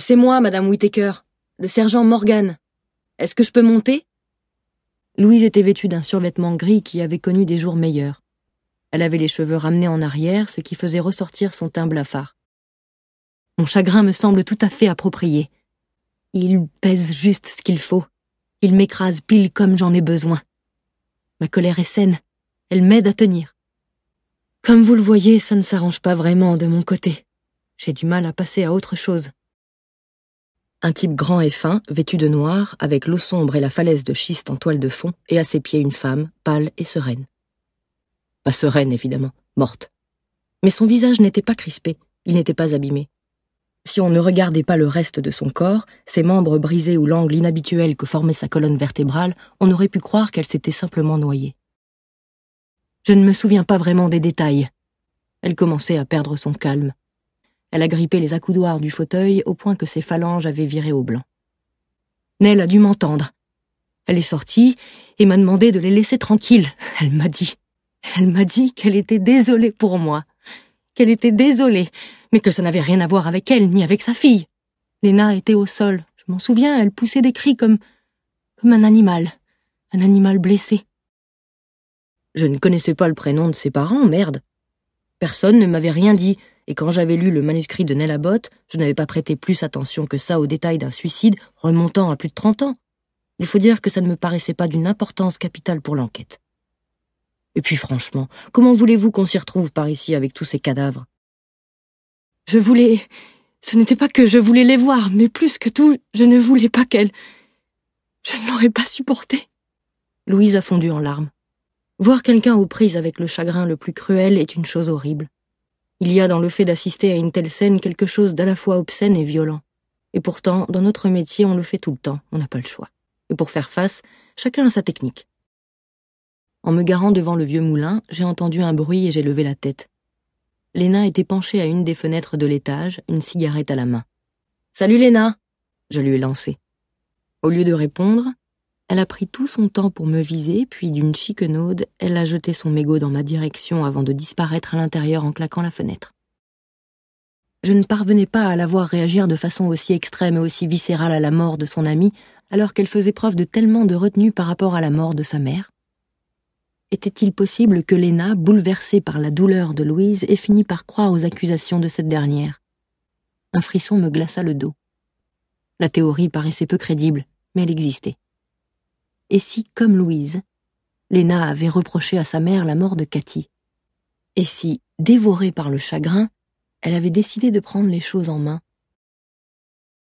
C'est moi, Madame Whittaker, le sergent Morgan. Est-ce que je peux monter ?» Louise était vêtue d'un survêtement gris qui avait connu des jours meilleurs. Elle avait les cheveux ramenés en arrière, ce qui faisait ressortir son teint blafard. « Mon chagrin me semble tout à fait approprié. Il pèse juste ce qu'il faut. Il m'écrase pile comme j'en ai besoin. Ma colère est saine. Elle m'aide à tenir. Comme vous le voyez, ça ne s'arrange pas vraiment de mon côté. J'ai du mal à passer à autre chose. » Un type grand et fin, vêtu de noir, avec l'eau sombre et la falaise de schiste en toile de fond, et à ses pieds une femme, pâle et sereine. Pas sereine, évidemment, morte. Mais son visage n'était pas crispé, il n'était pas abîmé. Si on ne regardait pas le reste de son corps, ses membres brisés ou l'angle inhabituel que formait sa colonne vertébrale, on aurait pu croire qu'elle s'était simplement noyée. Je ne me souviens pas vraiment des détails. Elle commençait à perdre son calme. Elle a grippé les accoudoirs du fauteuil au point que ses phalanges avaient viré au blanc. Nell a dû m'entendre. Elle est sortie et m'a demandé de les laisser tranquilles. Elle m'a dit qu'elle était désolée pour moi. Qu'elle était désolée, mais que ça n'avait rien à voir avec elle ni avec sa fille. Lena était au sol. Je m'en souviens, elle poussait des cris comme un animal blessé. Je ne connaissais pas le prénom de ses parents, merde. Personne ne m'avait rien dit. Et quand j'avais lu le manuscrit de Nell Abbott, je n'avais pas prêté plus attention que ça aux détails d'un suicide remontant à plus de 30 ans. Il faut dire que ça ne me paraissait pas d'une importance capitale pour l'enquête. Et puis franchement, comment voulez-vous qu'on s'y retrouve par ici avec tous ces cadavres ? Ce n'était pas que je voulais les voir, mais plus que tout, je ne voulais pas qu'elle... Je ne l'aurais pas supporté. Louise a fondu en larmes. Voir quelqu'un aux prises avec le chagrin le plus cruel est une chose horrible. Il y a dans le fait d'assister à une telle scène quelque chose d'à la fois obscène et violent. Et pourtant, dans notre métier, on le fait tout le temps, on n'a pas le choix. Et pour faire face, chacun a sa technique. En me garant devant le vieux moulin, j'ai entendu un bruit et j'ai levé la tête. Lena était penchée à une des fenêtres de l'étage, une cigarette à la main. « Salut Lena !» je lui ai lancé. Au lieu de répondre, elle a pris tout son temps pour me viser, puis d'une chiquenaude, elle a jeté son mégot dans ma direction avant de disparaître à l'intérieur en claquant la fenêtre. Je ne parvenais pas à la voir réagir de façon aussi extrême et aussi viscérale à la mort de son amie, alors qu'elle faisait preuve de tellement de retenue par rapport à la mort de sa mère. Était-il possible que Lena, bouleversée par la douleur de Louise, ait fini par croire aux accusations de cette dernière ? Un frisson me glaça le dos. La théorie paraissait peu crédible, mais elle existait. Et si, comme Louise, Lena avait reproché à sa mère la mort de Cathy? Et si, dévorée par le chagrin, elle avait décidé de prendre les choses en main,